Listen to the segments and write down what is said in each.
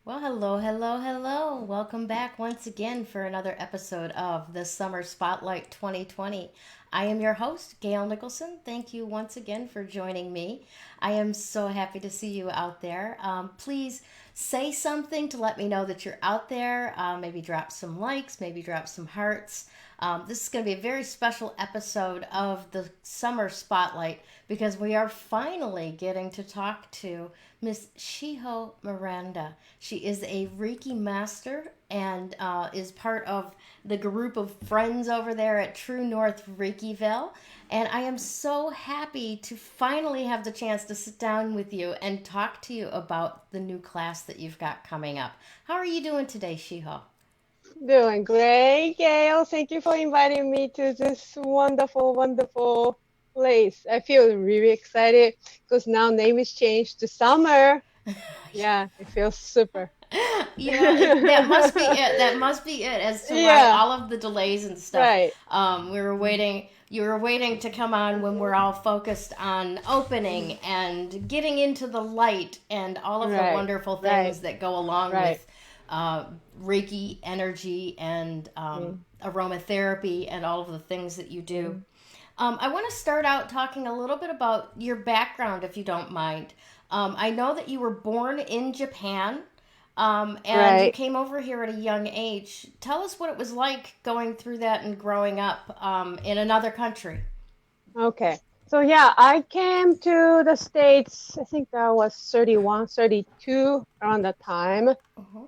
Well, hello, hello, hello. Welcome back once again for another episode of the Summer Spotlight 2020. I am your host, Gayle Nicholson. Thank you once again for joining me. I am so happy to see you out there. Please say something to let me know that you're out there. Maybe drop some likes, maybe drop some hearts. This is going to be a very special episode of the Summer Spotlight because we are finally getting to talk to Miss Shiho Miranda. She is a Reiki Master and is part of the group of friends over there at True North Reikiville. And I am so happy to finally have the chance to sit down with you and talk to you about the new class that you've got coming up. How are you doing today, Shiho? Doing great, Gail. Thank you for inviting me to this wonderful, wonderful place. I feel really excited because now name is changed to Summer. Yeah, it feels super. That must be it. That must be it as to why Yeah, all of the delays and stuff. right. We were waiting. You were waiting to come on when we're all focused on opening and getting into the light and all of the Right, wonderful right, things that go along right. with Reiki energy and Mm, aromatherapy and all of the things that you do. mm. I want to start out talking a little bit about your background, if you don't mind. I know that you were born in Japan, and you Right. came over here at a young age. Tell us what it was like going through that and growing up in another country. Okay. So yeah, I came to the States, I think I was 31, 32 around that time. Uh-huh.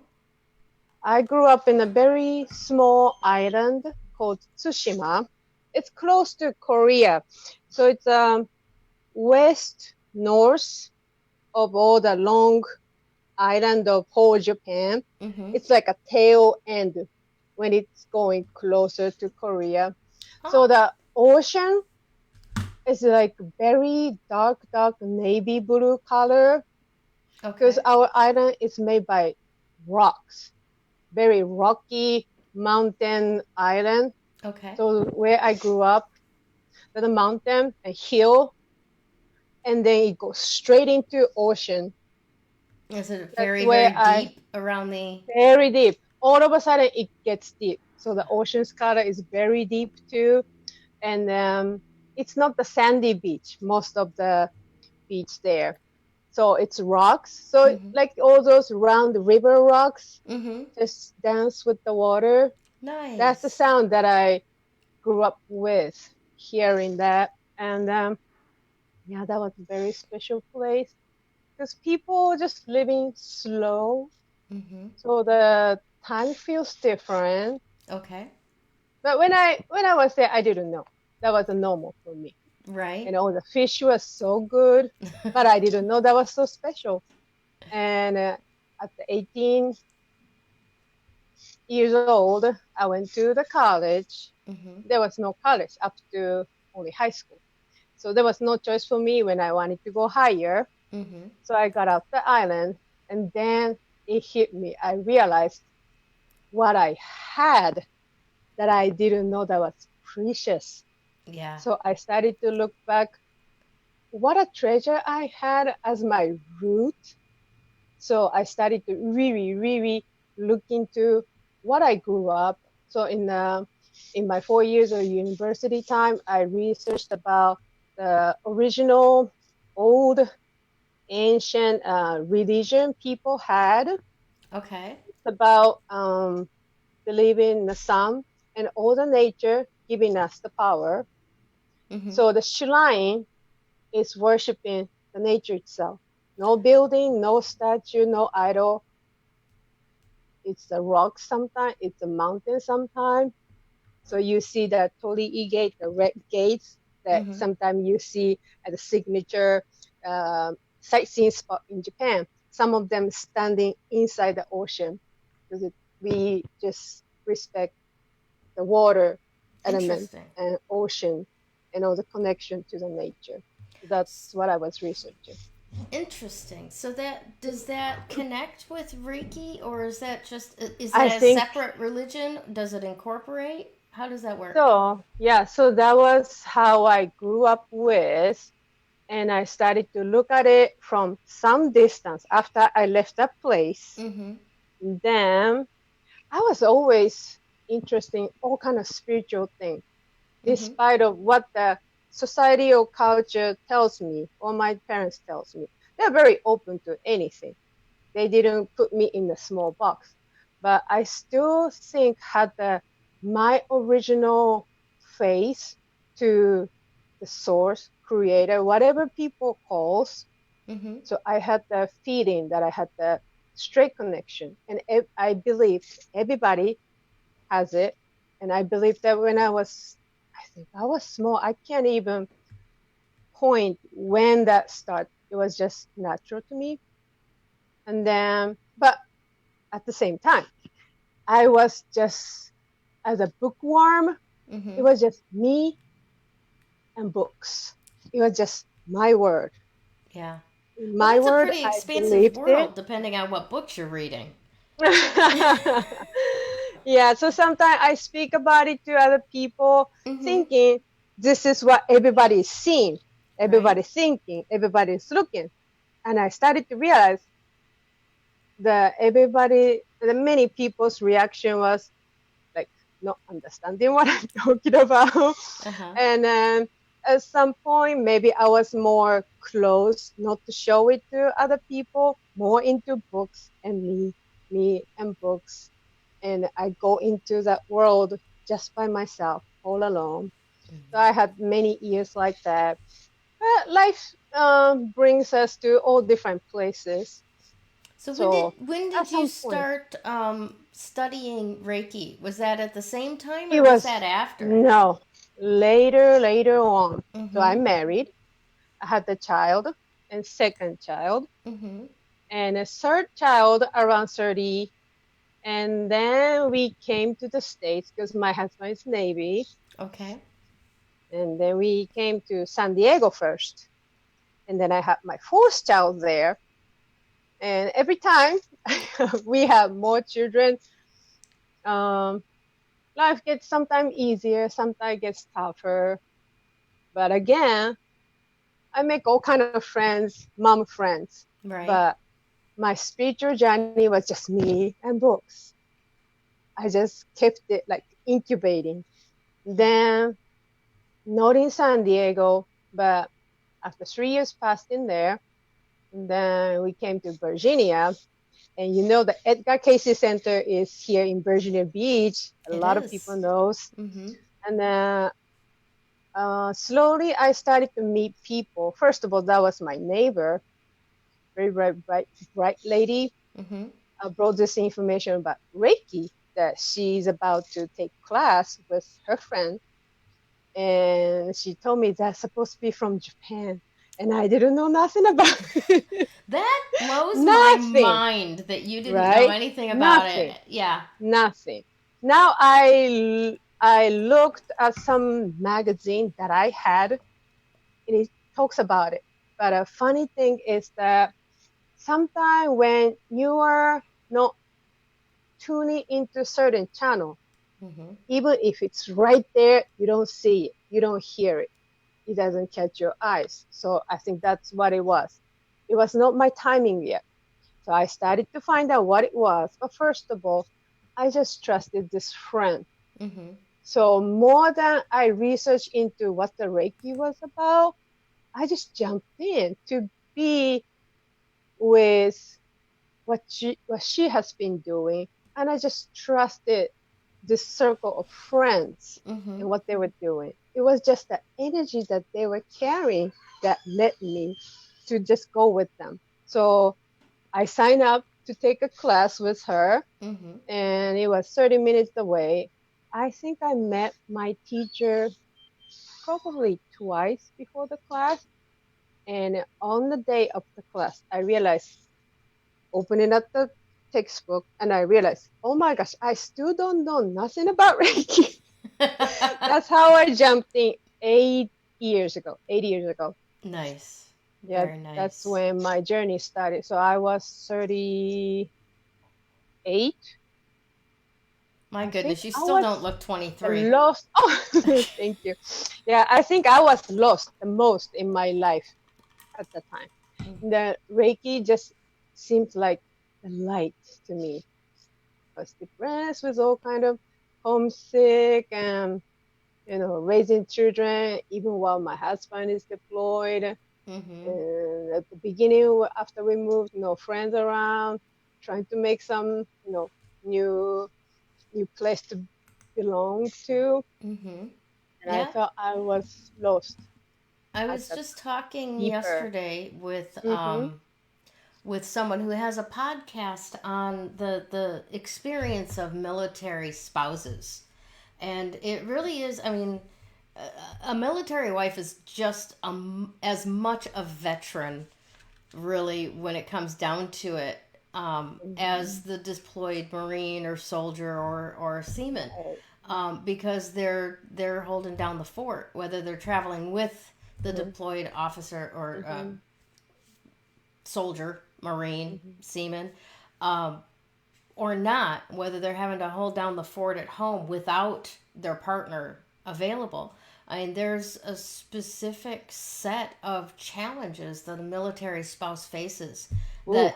I grew up in a very small island called Tsushima. It's close to Korea. So it's west north of all the long island of whole Japan. Mm-hmm. It's like a tail end when it's going closer to Korea. So Oh, the ocean is like very dark, dark navy blue color because okay. our island is made by rocks, very rocky mountain island. Okay. So where I grew up, there's a mountain, a hill, and then it goes straight into ocean. Is it That's very, where very I deep around the. very deep. All of a sudden, it gets deep. So the ocean's color is very deep too, and it's not the sandy beach. Most of the beach there, so it's rocks. So Mm-hmm. like all those round river rocks, Mm-hmm. just dance with the water. That's the Nice. sound that I grew up with, hearing that, and yeah, that was a very special place because people just living slow, Mm-hmm. so the time feels different. Okay. But when I was there, I didn't know that was a normal for me. Right. You know, the fish was so good, but I didn't know that was so special. And at the 18 years old, I went to the college. Mm-hmm. There was no college up to only high school. So there was no choice for me when I wanted to go higher. Mm-hmm. So I got off the island and then it hit me. I realized what I had that I didn't know that was precious. Yeah. So I started to look back what a treasure I had as my root. So I started to really, really look into what I grew up. So in my 4 years of university time, I researched about the original old ancient religion people had. It's Okay. about believing in the sun and all the nature giving us the power. Mm-hmm. So the shrine is worshiping the nature itself. No building, no statue, no idol. It's a rock sometimes, it's a mountain sometimes. So you see the Torii gate, the red gates that Mm-hmm. sometimes you see at the signature uh, sightseeing spot in Japan. Some of them standing inside the ocean because we just respect the water element Interesting. and ocean and all the connection to the nature. That's what I was researching. Interesting. So that does that connect with Reiki, or is that just is I that a think separate religion? Does it incorporate? How does that work? so. Yeah, so that was how I grew up with, and I started to look at it from some distance after I left that place. Mm-hmm. Then I was always interested in all kind of spiritual things, Mm-hmm. despite of what the society or culture tells me or my parents tells me. They're very open to anything. They didn't put me in a small box, but I still think had my original face to the source, creator, whatever people calls. Mm-hmm. So I had the feeling that I had the straight connection, and I believe everybody has it. And I believe that when I think I was small, I can't even point when that started. It was just natural to me. And then, but at the same time, I was just as a bookworm. It Mm-hmm. was just me and books. It was just my word. Yeah. Well, My that's a word, pretty I expansive believed it. world, depending on what books you're reading. Yeah, so sometimes I speak about it to other people, Mm-hmm. thinking this is what everybody's seeing, Right. everybody's thinking, everybody's looking. And I started to realize that the many people's reaction was like not understanding what I'm talking about. Uh-huh. And then at some point, maybe I was more close not to show it to other people, more into books and me and books. And I go into that world just by myself, all alone. So I had many years like that. But life brings us to all different places. So So when at did you some point, start studying Reiki? Was that at the same time it or was was that after? no later on. So Mm-hmm. I married. I had a child and second child Mm-hmm. and a third child around 30. And then we came to the States because my husband is Navy. Okay. And then we came to San Diego first. And then I had my fourth child there. And every time we have more children, um, life gets sometimes easier, sometimes gets tougher. But again, I make all kind of friends, mom friends. Right. But my spiritual journey was just me and books. I just kept it like incubating. Then not in San Diego, but after 3 years passed in there, and then we came to Virginia. And you know the Edgar Cayce Center is here in Virginia Beach. A It lot of people is. knows. Mm-hmm. And then slowly I started to meet people. First of all, that was my neighbor, very bright lady. Mm-hmm. Brought this information about Reiki that she's about to take class with her friend. And she told me that's supposed to be from Japan. And I didn't know nothing about it. That blows my Nothing, mind that you didn't know right? anything about it. Nothing, Yeah. nothing. Now I looked at some magazine that I had, and it talks about it. But a funny thing is that sometimes when you are not tuning into certain channel, Mm-hmm. even if it's right there, you don't see it, you don't hear it, it doesn't catch your eyes. So I think that's what it was. It was not my timing yet. So I started to find out what it was. But first of all, I just trusted this friend. Mm-hmm. So more than I researched into what the Reiki was about, I just jumped in to be with what she has been doing, and I just trusted this circle of friends Mm-hmm. and what they were doing. It was just the energy that they were carrying that led me to just go with them. So I signed up to take a class with her, Mm-hmm. and it was 30 minutes away. I think I met my teacher probably twice before the class. And on the day of the class, I realized, opening up the textbook, and I realized, oh my gosh, I still don't know nothing about Reiki. That's how I jumped in 8 years ago. 8 years ago. Nice. Yeah, Very that's nice. when my journey started. So I was 38. My I think goodness, you I still was don't look 23. lost. Oh, thank you. Yeah, I think I was lost the most in my life at the time. The Reiki just seems like the light to me. was depressed with all kind of homesick and raising children even while my husband is deployed. Mm-hmm. And at the beginning, after we moved, no friends around, trying to make some, new new place to belong to. Mm-hmm. And I Yeah. felt I was lost I at was the just talking deeper. yesterday Mm-hmm. with someone who has a podcast on the experience of military spouses. And it really is, I mean, a military wife is just as much a veteran, really, when it comes down to it, Mm-hmm. as the deployed Marine or soldier or seaman, Right. because they're holding down the fort, whether they're traveling with the Mm-hmm. deployed officer or Mm-hmm. soldier, Marine, Mm-hmm. seaman, um, or not, whether they're having to hold down the fort at home without their partner available. I mean, there's a specific set of challenges that a military spouse faces Ooh.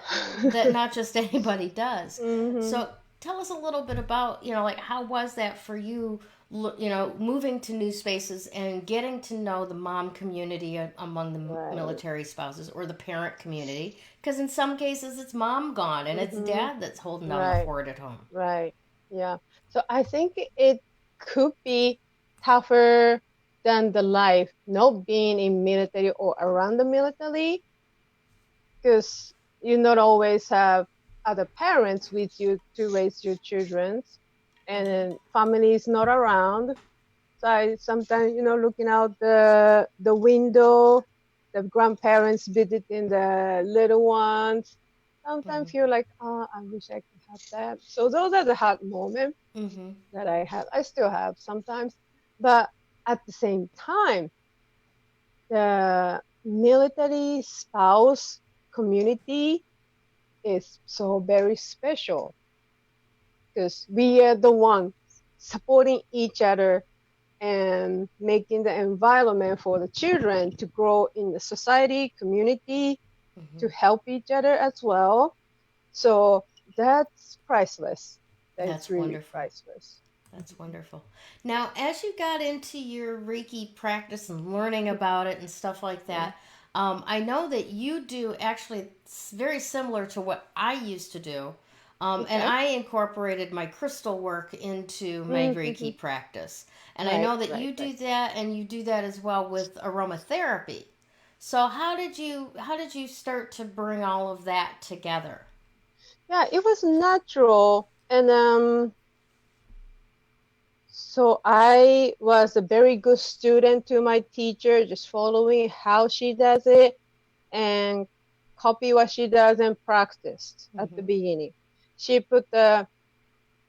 that not just anybody does. Mm-hmm. So tell us a little bit about, like, how was that for you, moving to new spaces and getting to know the mom community among the Right. military spouses, or the parent community, because in some cases it's mom gone and it's Mm-hmm. dad that's holding down the Right. fort at home. Right. Yeah. So I think it could be tougher than the life not being in military or around the military, because you not always have other parents with you to raise your children, and Mm-hmm. then family is not around. So I sometimes, looking out the window, the grandparents visiting the little ones. Sometimes feel like, oh, I wish I could have that. So those are the hard moments Mm-hmm. that I have. I still have sometimes, but at the same time, the military spouse community is so very special because we are the ones supporting each other and making the environment for the children to grow in the society, community, Mm-hmm. to help each other as well. So that's priceless. That is That's really wonderful. priceless. That's wonderful. Now, as you got into your Reiki practice and learning about it and stuff like Yeah. that, I know that you do actually very similar to what I used to do. And Okay. I incorporated my crystal work into my Mm-hmm. Reiki practice. And I Right, know that right, you do right. that, and you do that as well with aromatherapy. So how did you start to bring all of that together? Yeah, it was natural. And so I was a very good student to my teacher, just following how she does it and copy what she does and practiced at the Mm-hmm. beginning. She put the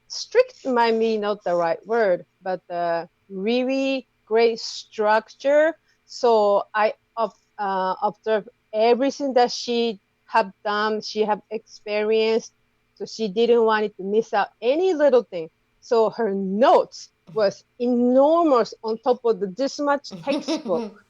strict might be not the right word, but the really great structure. So I observed everything that she had done, she had experienced. So she didn't want it to miss out any little thing. So her notes was enormous on top of this much textbook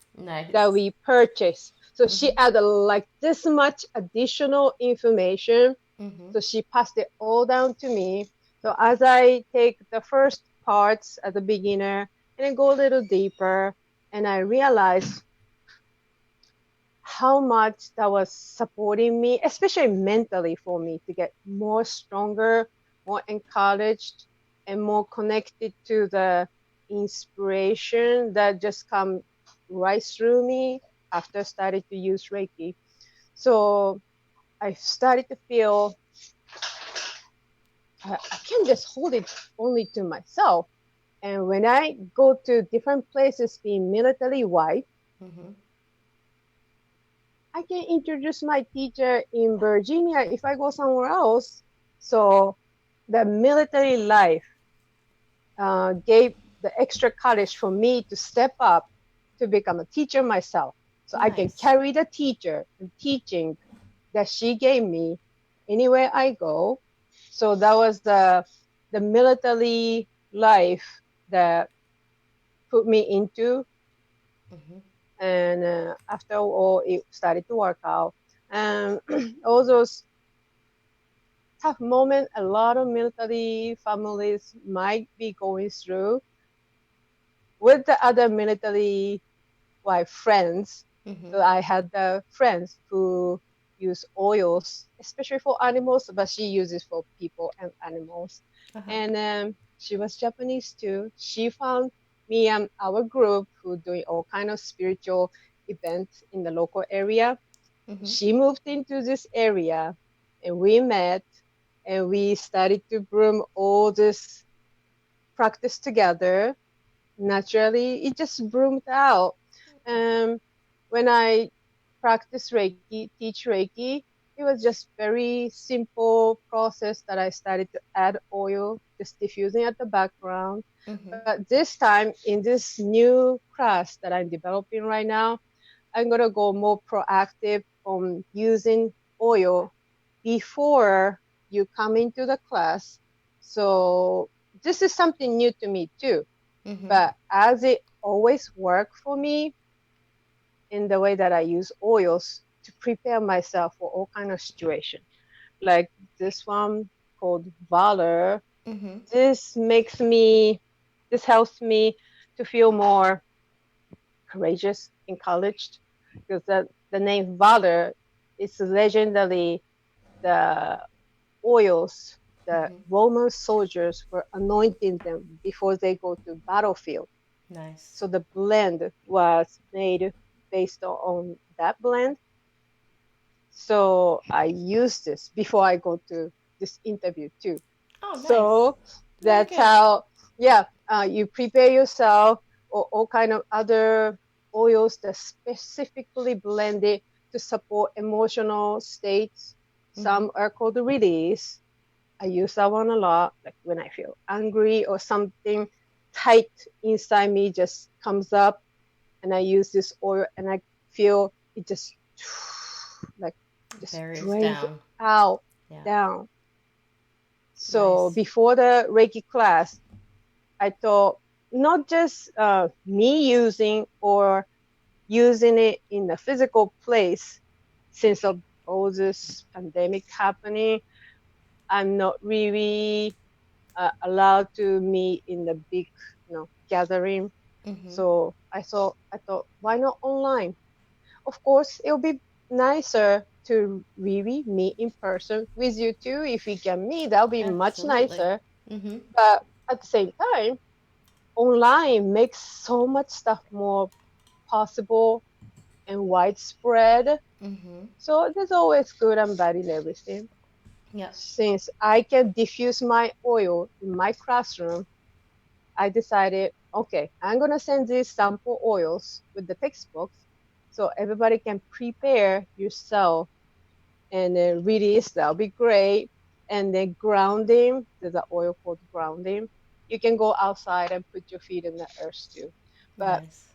that Nice. we purchased. So she Mm-hmm. added like this much additional information. Mm-hmm. So she passed it all down to me. So as I take the first parts as a beginner and then go a little deeper, and I realized how much that was supporting me, especially mentally for me to get more stronger, more encouraged, and more connected to the inspiration that just come right through me after I started to use Reiki. So I started to feel I can't just hold it only to myself. And when I go to different places, being military wife, Mm-hmm. I can introduce my teacher in Virginia if I go somewhere else. So the military life gave the extra courage for me to step up to become a teacher myself. So I can Nice. carry the teacher and teaching that she gave me anywhere I go. So that was the military life that put me into, Mm-hmm. and after all, it started to work out. And all those tough moment a lot of military families might be going through with the other military wife friends. Mm-hmm. So I had the friends who use oils, especially for animals, but she uses for people and animals. Uh-huh. And she was Japanese too. She found me and our group who doing all kind of spiritual events in the local area. Mm-hmm. She moved into this area and we met and we started to bring all this practice together. Naturally, it just bloomed out. Um, when I practice Reiki, teach Reiki, it was just very simple process that I started to add oil, just diffusing at the background. Mm-hmm. But this time in this new class that I'm developing right now, I'm gonna go more proactive on using oil before you come into the class. So this is something new to me too. Mm-hmm. But as it always worked for me in the way that I use oils to prepare myself for all kind of situation. Like this one called Valor. Mm-hmm. This makes me, this helps me to feel more courageous, encouraged, because the name Valor is legendary. The oils the Mm-hmm. Roman soldiers were anointing them before they go to battlefield. Nice. So the blend was made based on that blend. So I use this before I go to this interview too. Oh, nice. So Very that's good. how, yeah, you prepare yourself or all kind of other oils that specifically blended to support emotional states. Mm-hmm. Some are called release. I use that one a lot, like when I feel angry or something tight inside me just comes up, and I use this oil and I feel it just like just Varies drains down. out Yeah. down. So Nice. before the Reiki class, I thought not just me using or using it in a physical place since of all this pandemic happening. I'm not really allowed to meet in the big, gathering. Mm-hmm. So I thought, why not online? Of course, it'll be nicer to really meet in person with you too. If we can meet, that'll be much Absolutely. nicer. Mm-hmm. But at the same time, online makes so much stuff more possible and widespread. Mm-hmm. So there's always good and bad in everything. Yep. Since I can diffuse my oil in my classroom, I decided, okay, I'm gonna send these sample oils with the textbooks so everybody can prepare yourself and then release. That'll be great. And then grounding, there's an oil called grounding. You can go outside and put your feet in the earth too. But Nice.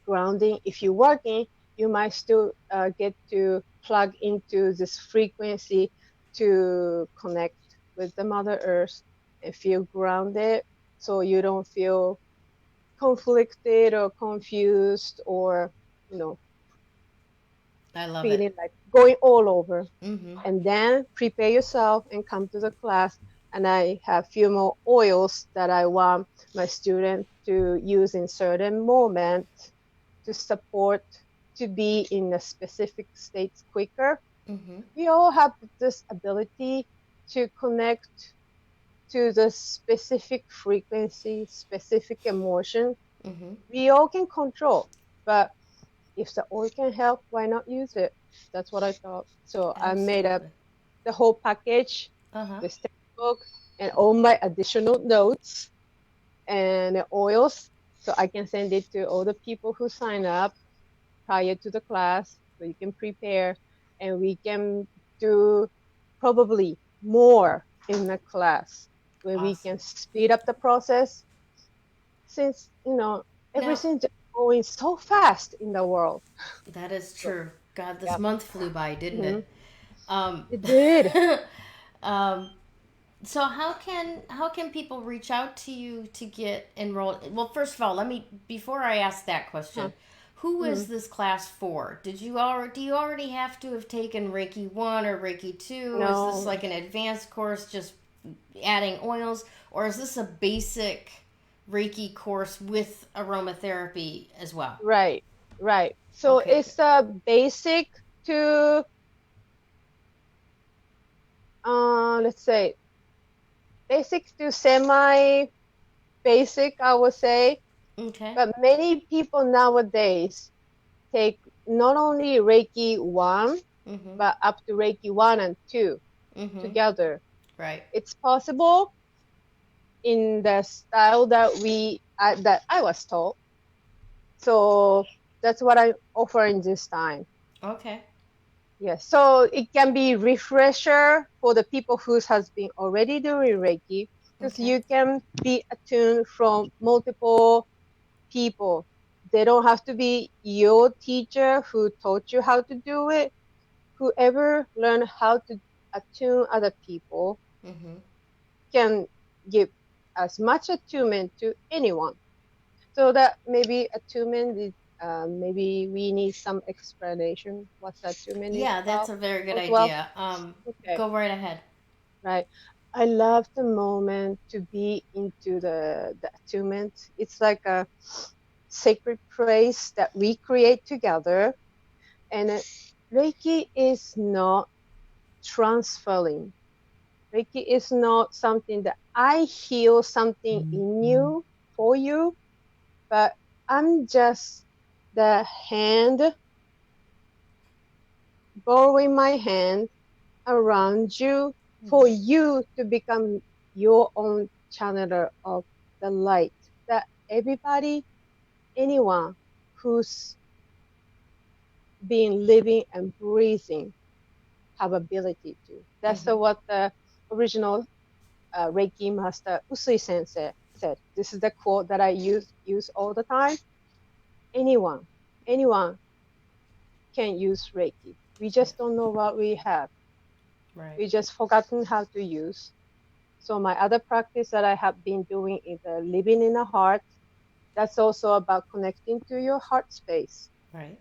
grounding, if you're working, you might still get to plug into this frequency to connect with the Mother Earth and feel grounded so you don't feel conflicted or confused or, you know, I love it. feeling like going all over. Mm-hmm. And then prepare yourself and come to the class. And I have few more oils that I want my students to use in certain moments to support to be in a specific states quicker. Mm-hmm. We all have this ability to connect to the specific frequency, specific emotion. Mm-hmm. We all can control, but if the oil can help, why not use it? That's what I thought. So I made up Absolutely. the whole package, Uh-huh. the textbook, and all my additional notes and oils, so I can send it to all the people who sign up prior to the class, so you can prepare, and we can do probably more in the class where we can Awesome. speed up the process since Now, everything's just going so fast in the world. that is So true. God, this yeah. month flew by, didn't Hmm. it? Um, It did. um, so how can people reach out to you to get enrolled? Well, first of all, let me before I ask that Huh. question, Who is Mm. this class for? Do you already have to have taken Reiki 1 or Reiki 2? Is this No, like an advanced course just adding oils, or is this a basic Reiki course with aromatherapy as well? right, right. So Okay, good. it's a basic to, let's say, basic to semi basic, I would say. Okay. But many people nowadays take not only Reiki 1, Mhm. but up to Reiki 1 and 2 Mhm. together. Right. It's possible in the style that I was taught. So that's what I'm offering this time. Okay. Yes. So it can be refresher for the people who has been already doing Reiki, because Okay. you can be attuned from multiple people. They don't have to be your teacher who taught you how to do it. Whoever learned how to attune other people Mhm. can give as much attunement to anyone. So that maybe attunement is, maybe we need some explanation what attunement is Yeah, that's about a very good as well. idea. Okay, Go right ahead. right. I love the moment to be into the attunement. It's like a sacred place that we create together. And Reiki is not transferring. Reiki is not something that I heal something in you for you, but I'm just the hand, borrowing my hand around you for Mhm. you to become your own channeler of the light that everybody, anyone who's been living and breathing have ability to. That's Mhm. what the original Reiki Master Usui Sensei said. This is the quote that I use all the time. Anyone, anyone can use Reiki. We Yes. just don't know what we have. Right. We just forgotten how to use. So my other practice that I have been doing is living in the heart. That's also about connecting to your heart space. Right.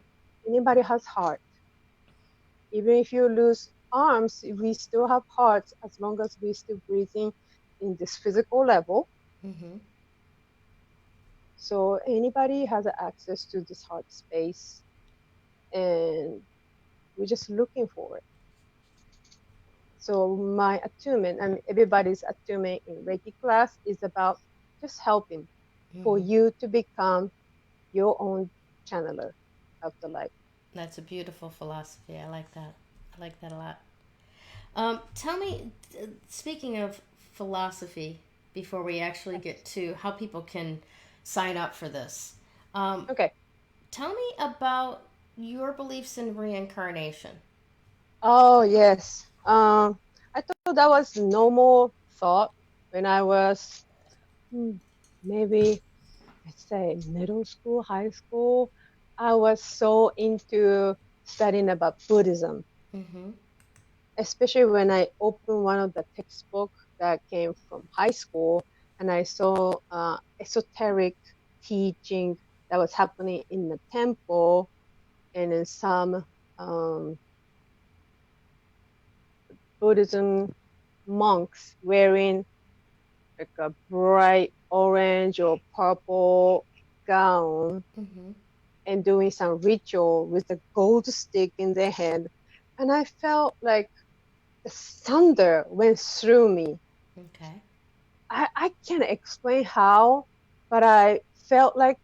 Anybody has heart. Even if you lose arms, we still have hearts as long as we're still breathing in this physical level. Mhm. So anybody has access to this heart space, and we're just looking for it. So my attunement and everybody's attunement in Reiki class is about just helping for Mhm. you to become your own channeler of the light. That's a beautiful philosophy. I like that. I like that a lot. Tell me, speaking of philosophy, before we actually Yes. get to how people can sign up for this, um, Okay. tell me about your beliefs in reincarnation. Oh yes. I thought that was normal thought when I was hmm, maybe let's say middle school, high school. I was so into studying about Buddhism, Mm-hmm. especially when I opened one of the textbook that came from high school and I saw esoteric teaching that was happening in the temple and in some um, Buddhism monks wearing like a bright orange or purple gown Mm-hmm. and doing some ritual with a gold stick in their hand. And I felt like the thunder went through me. Okay. I can't explain how, but I felt like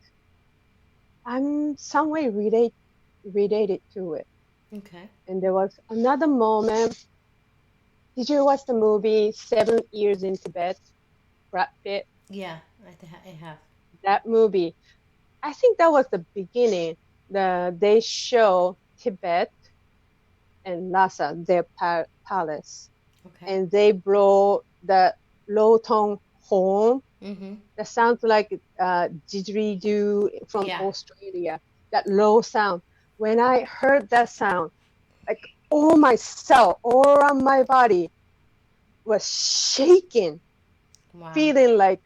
I'm some way related to it. Okay. And there was another moment. Did you watch the movie 7 Years in Tibet? Brad Pitt. Yeah, I have. That movie. I think that was the beginning. They show Tibet and Lhasa, their palace, Okay. and they blow the low tone horn Mm-hmm. that sounds like didgeridoo from Yeah. Australia. That low sound. When I heard that sound, like all my cell, all around my body was shaking, Wow. feeling like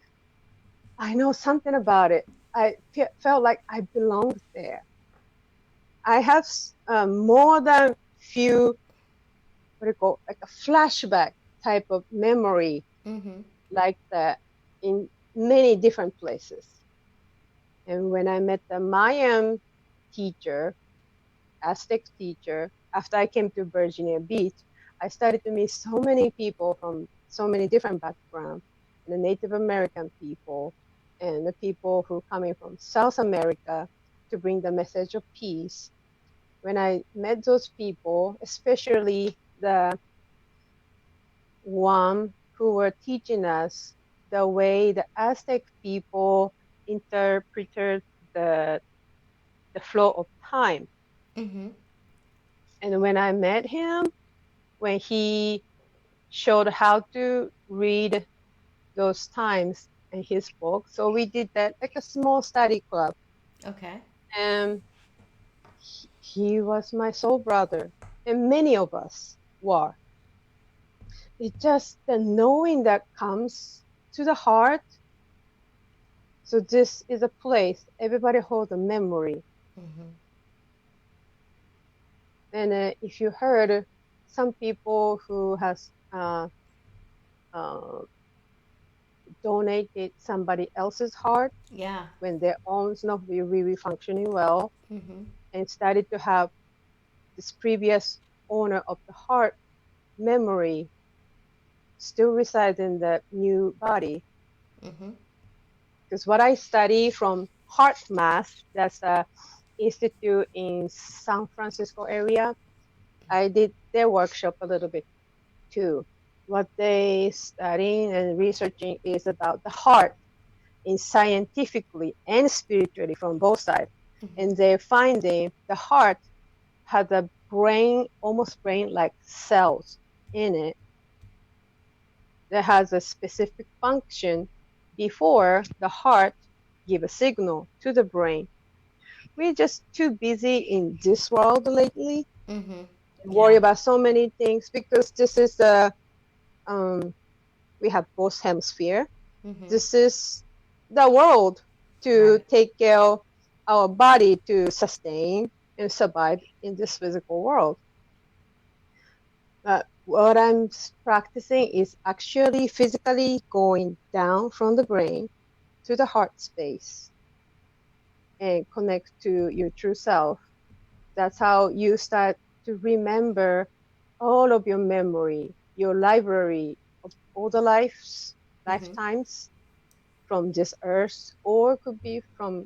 I know something about it. I felt like I belonged there. I have more than few, what do you call, like a flashback type of memory Mm-hmm. like that in many different places. And when I met the Mayan teacher, Aztec teacher, after I came to Virginia Beach, I started to meet so many people from so many different backgrounds, the Native American people and the people who coming from South America to bring the message of peace. When I met those people, especially the one who were teaching us the way the Aztec people interpreted the the flow of time. Mm-hmm. And when I met him, when he showed how to read those times in his book, so we did that like a small study club. Okay. And he was my soul brother, and many of us were. It's just the knowing that comes to the heart. So this is a place everybody holds a memory. Mm-hmm. And if you heard some people who has uh, donated somebody else's heart Yeah. when their own's not really functioning well, Mm-hmm. and started to have this previous owner of the heart memory still resides in the new body. Mm-hmm. Because what I study from Heart Master, that's a institute in San Francisco area, I did their workshop a little bit too. What they studying and researching is about the heart in scientifically and spiritually from both sides. Mm-hmm. And they're finding the heart has a brain, almost brain-like cells in it that has a specific function before the heart give a signal to the brain. We're just too busy in this world lately Mm-hmm. and worry Yeah. about so many things because this is the um, we have both hemisphere. Mm-hmm. This is the world to Right. take care of our body to sustain and survive in this physical world. What I'm practicing is actually physically going down from the brain to the heart space and connect to your true self. That's how you start to remember all of your memory, your library of all the Mm-hmm. lifetimes from this earth, or could be from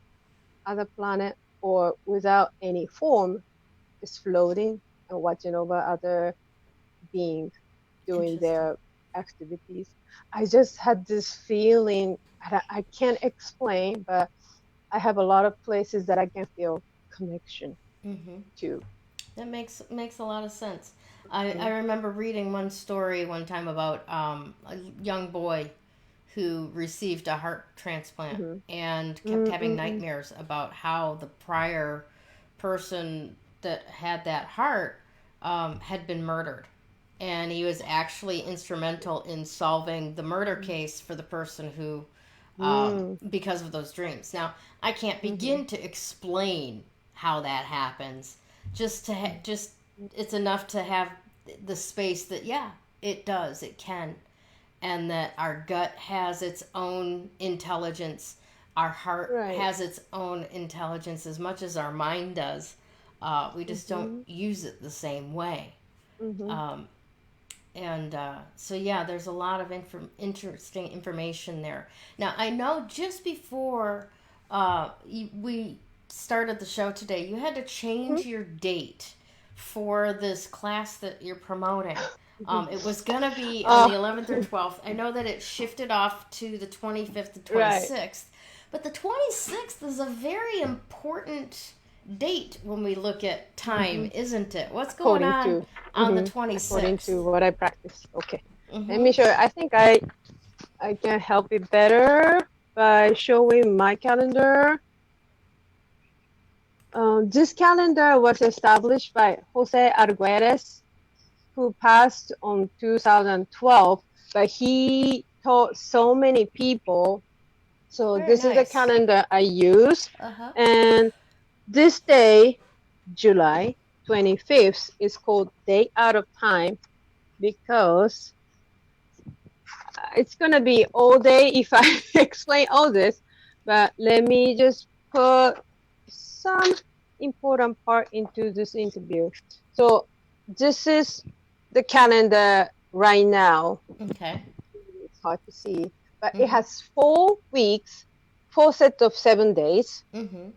other planet, or without any form, just floating and watching over other beings doing Interesting. their activities. I just had this feeling, I can't explain, but I have a lot of places that I can feel connection Mm-hmm. to. That makes a lot of sense. I Mm-hmm. remember reading one story one time about a young boy who received a heart transplant Mm-hmm. and kept having Mm-mm-mm. nightmares about how the prior person that had that heart had been murdered. And he was actually instrumental in solving the murder case for the person who, Mm. because of those dreams. Now, I can't Mm-hmm. begin to explain how that happens. Just it's enough to have the space that yeah, it does, it can, and that our gut has its own intelligence. Our heart Right. has its own intelligence as much as our mind does. We just don't Mm-hmm. use it the same way. Mm-hmm. Um, and so, yeah, there's a lot of interesting information there. Now, I know just before we started the show today, you had to change your date for this class that you're promoting. Mm-hmm. It was going to be on the Oh, 11th or 12th. I know that it shifted off to the 25th and right. 26th, but the 26th is a very important date when we look at Mm-hmm. time, isn't it? What's going According on to, the according 26th? to what I practice. Okay. Let Mm-hmm. me show you. I think I can help it better by showing my calendar. This calendar was established by Jose Arguelles, who passed on 2012, but he taught so many people. So Very this is the nice. calendar I use. Uh huh. And this day, July 25th is called Day Out of Time because it's going to be all day if I explain all this, but let me just put some important part into this interview. So this is the calendar right now. Okay. It's hard to see, but it Mm-hmm. has 4 weeks, 4 sets of 7 days, Mm-hmm.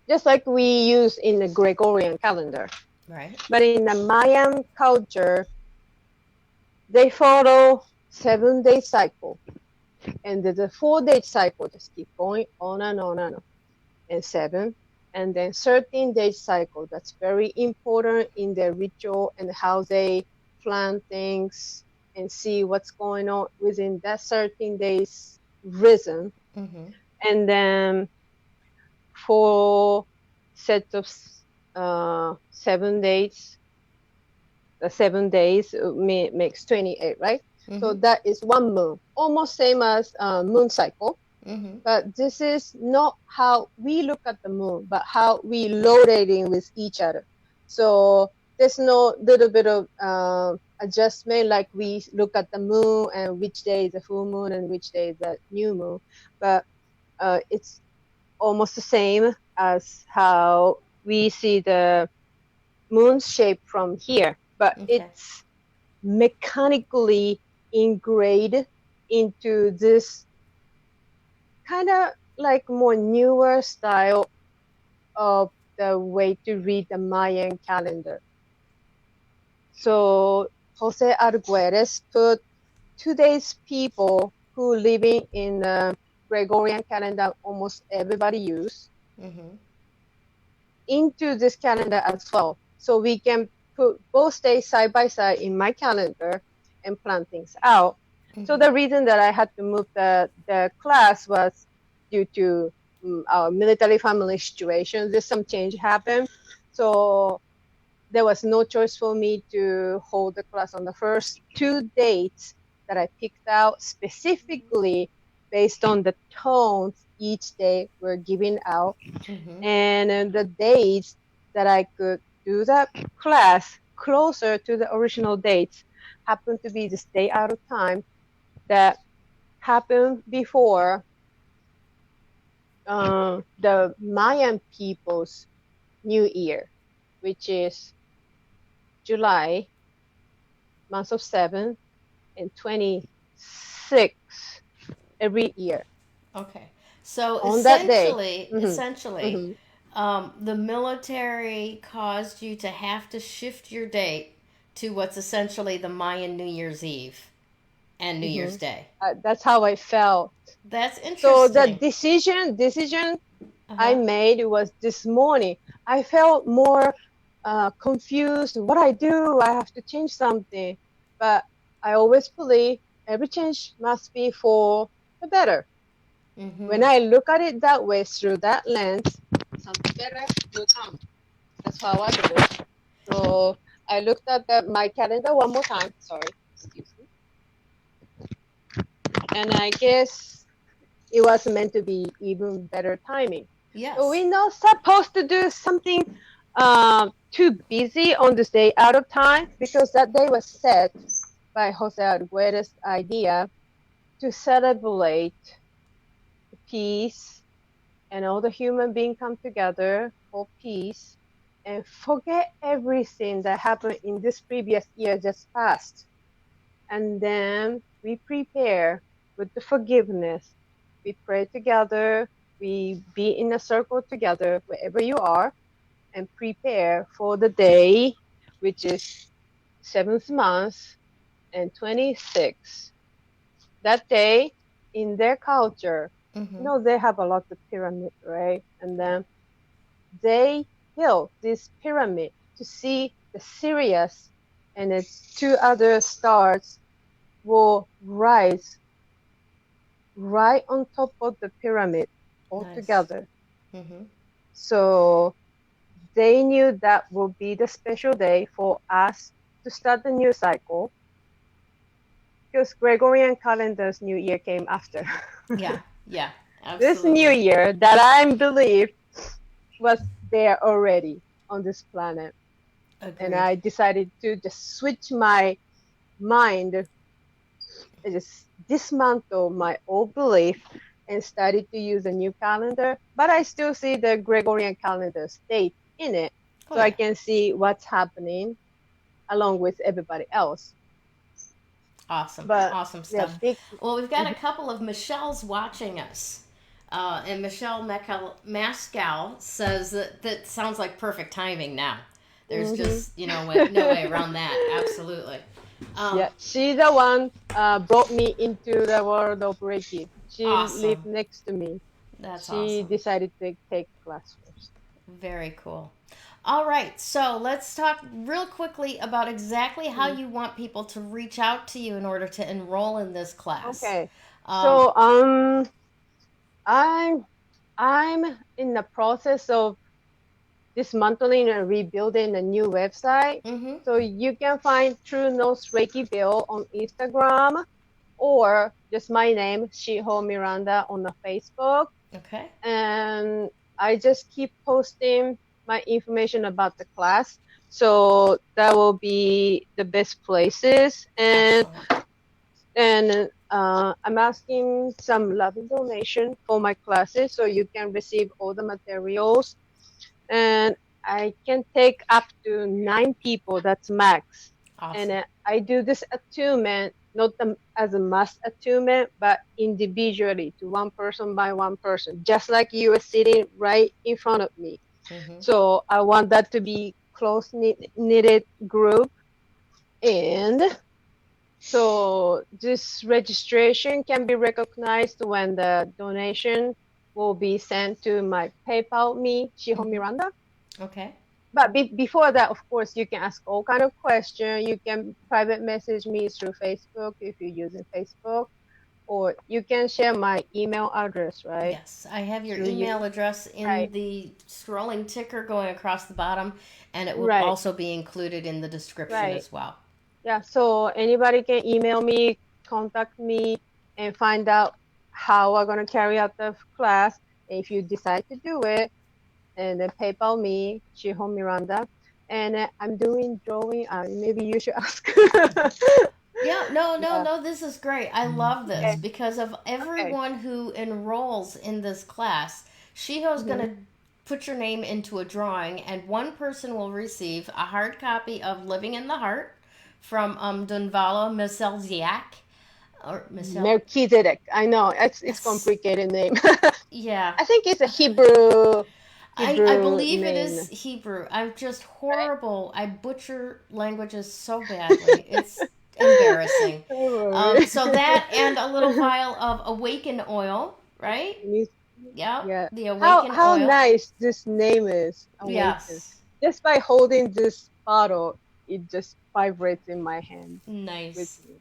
just like we use in the Gregorian calendar. Right. But in the Mayan culture, they follow 7 day cycle. And the 4 day cycle just keep going on and on and on. And seven. And then 13 day cycle. That's very important in their ritual and how they plan things and see what's going on within that 13 days rhythm. Mm-hmm. And then 4 sets of 7 days. The 7 days makes 28, right? So Mm-hmm. that is one moon, almost same as moon cycle. Mm-hmm. But this is not how we look at the moon, but how we loading with each other. So there's no little bit of adjustment like we look at the moon and which day is the full moon and which day is the new moon. But it's almost the same as how we see the moon's shape from here, but Okay. it's mechanically ingrained into this kind of like more newer style of the way to read the Mayan calendar. So Jose Arguelles put today's people who living in the Gregorian calendar almost everybody use Mm-hmm. into this calendar as well. So we can put both days side by side in my calendar and plan things out. So Mm-hmm. the reason that I had to move the class was due to our military family situation. There's some change happened. So there was no choice for me to hold the class on the first 2 dates that I picked out specifically based on the tones each day were giving out Mm-hmm. and the dates that I could do that class closer to the original dates happened to be this day out of time that happened before the Mayan people's New Year, which is July, month of 7 and 26 every year Okay. So on that day. essentially, Hmm. essentially, Hmm. the military caused you to have to shift your date to what's essentially the Mayan New Year's Eve and New Hmm. Year's Day. That's how I felt. That's So the interesting. decision Uh I huh. made was this morning. I felt more confused. What I do, I have to change something. But I always believe every change must be for the better. When Mm-hmm. I look at it that way, through that lens, something better will come. That's how I do it. So I looked at my calendar one more time. Sorry, excuse me. And I guess it was meant to be even better timing. So Yes. we're not supposed to do something too busy on this day out of time because that day was set by Jose Arguelles' idea to celebrate peace and all the human beings come together for peace and forget everything that happened in this previous year just passed. And then we prepare with the forgiveness. We pray together. We be in a circle together wherever you are and prepare for the day, which is seventh month and 26. That day in their culture, Mm-hmm. they have a lot of pyramid, right? And Right. then they built this pyramid to see the Sirius and its two other stars will rise right on top of the pyramid Nice. altogether. Mm-hmm. So they knew that would be the special day for us to start the new cycle because Gregorian calendar's new year came after. Yeah. Yeah. This new Absolutely. year that I believe was there already on this planet. And Agreed. I decided to just switch my mind and just dismantle my old belief and started to use a new calendar. But I still see the Gregorian calendar state in it, Oh so I yeah. can see what's happening along with everybody else. Awesome. But Awesome yeah, stuff. big. Well, we've got a couple of Michelles watching us. And Michelle Mascal says that sounds like perfect timing now. There's Mm-hmm. just, no way around that. Absolutely. Um, Yeah, she's the one brought me into the world of Reiki. She lived awesome. next to me. That's She awesome. decided to take class first. Very cool. All right, so let's talk real quickly about exactly how Mhm. you want people to reach out to you in order to enroll in this class. Okay, Um, so I'm I'm in the process of dismantling and rebuilding a new website. mm-hmm. So you can find True North Reikiville on Instagram or just my name, Shiho Miranda, on the Facebook. Okay. And I just keep posting my information about the class. So that will be the best places. Excellent. And I'm asking some loving donation for my classes so you can receive all the materials. And I can take up to 9 people. That's max. And Awesome. I do this attunement not as a mass attunement, but individually to one person by one person, just like you are sitting right in front of me. Mm-hmm. So I want that to be close knitted group. And so this registration can be recognized when the donation will be sent to my PayPal me, Shiho Mm-hmm. Miranda. Okay. But before that, of course, you can ask all kind of questions. You can private message me through Facebook if you're using Facebook, or you can share my email address, right? Yes, I have your Through you, email address right? in the scrolling ticker going across the bottom, and it will Right, also be included in the description right. as well. Yeah. So anybody can email me, contact me, and find out how we're gonna carry out the class. If you decide to do it, and then PayPal me, Shiho Miranda, and I'm doing drawing. Maybe you should ask. Yeah, no, no, Yeah. no, this is great. I love this Okay. because of Okay. everyone who enrolls in this class. Shiho's going Hmm. to put your name into a drawing, and one person will receive a hard copy of Living in the Heart from Drunvalo Ziak. Or Michelle. Melchizedek. I know it's Yes. complicated name. Yeah. I think it's a Hebrew I Hebrew believe it is name, Hebrew. I'm just right? horrible. I butcher languages so badly. It's embarrassing. Don't worry. So that and a little vial of Awaken oil, right? Yep, Yeah. the How Awaken how oil. nice this name is, Awaken. Yes. Just by holding this bottle, it just vibrates in my hand with Nice. me.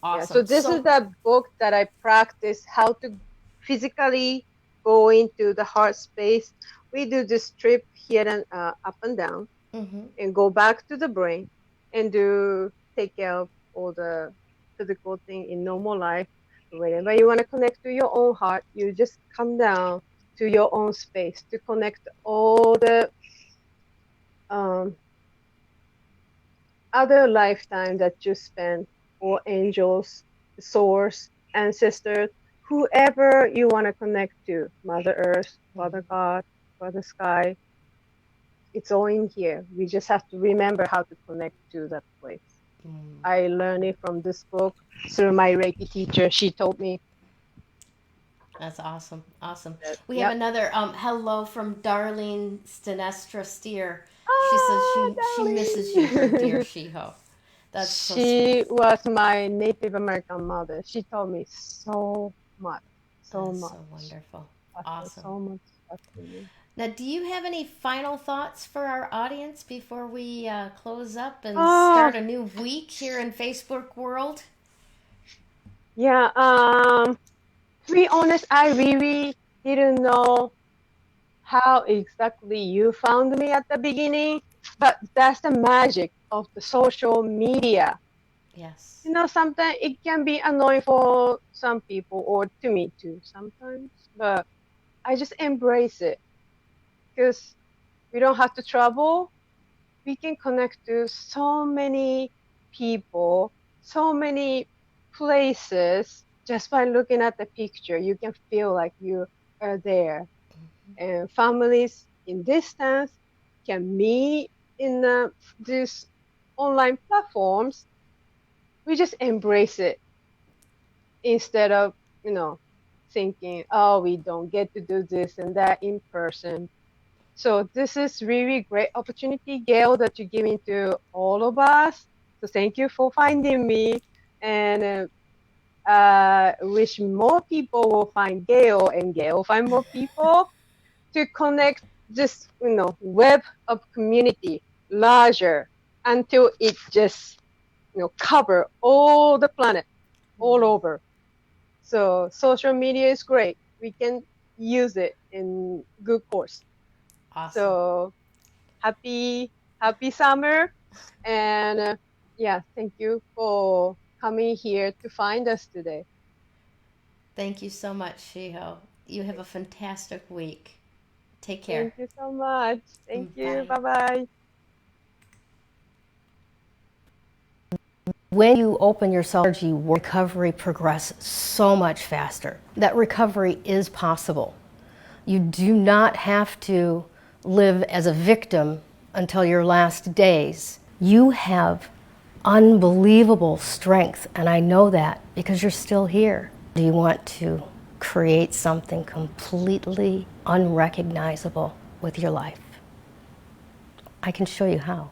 Yeah. So Awesome. this is So, the book that I practice how to physically go into the heart space. We do this trip here and up and down mm-hmm. and go back to the brain and do take care of all the physical thing in normal life. Whenever you want to connect to your own heart, you just come down to your own space to connect all the um, other lifetime that you spent, or angels, source, ancestors, whoever you want to connect to, Mother Earth, Father Mm-hmm. God, Father Sky. It's all in here. We just have to remember how to connect to that place. Mm. I learned it from this book through my Reiki teacher. She told me That's awesome. Awesome. that. We have Yep. another hello from Darlene Stinestra Steer. She says Oh, she misses you, her dear darling. Shiho. That's so sweet. She was my Native American mother. She told me so much, so That's much. so wonderful. After Awesome. so much after me. Now, do you have any final thoughts for our audience before we close up and Oh, start a new week here in Facebook world? yeah. To be honest, I really didn't know how exactly you found me at the beginning, but that's the magic of the social media. Yes. Sometimes it can be annoying for some people, or to me too, sometimes, but I just embrace it because We don't have to travel. We can connect to so many people, so many places just by looking at the picture. You can feel like you are there. And families in distance can meet in these online platforms. We just embrace it instead of, thinking, oh, we don't get to do this and that in person. So this is really great opportunity, Gail, that you're giving to all of us. So thank you for finding me, and wish more people will find Gail, and Gail find more people to connect this, web of community larger until it just, cover all the planet, all over. So social media is great. We can use it in good course. Awesome. So happy summer, and yeah, thank you for coming here to find us today. Thank you so much, Shiho. You have a fantastic week. Take care. Thank you so much. Thank you. Bye. Bye bye. When you open yourself, energy, recovery progresses so much faster. That recovery is possible. You do not have to live as a victim until your last days. You have unbelievable strength, and I know that because you're still here. Do you want to create something completely unrecognizable with your life? I can show you how.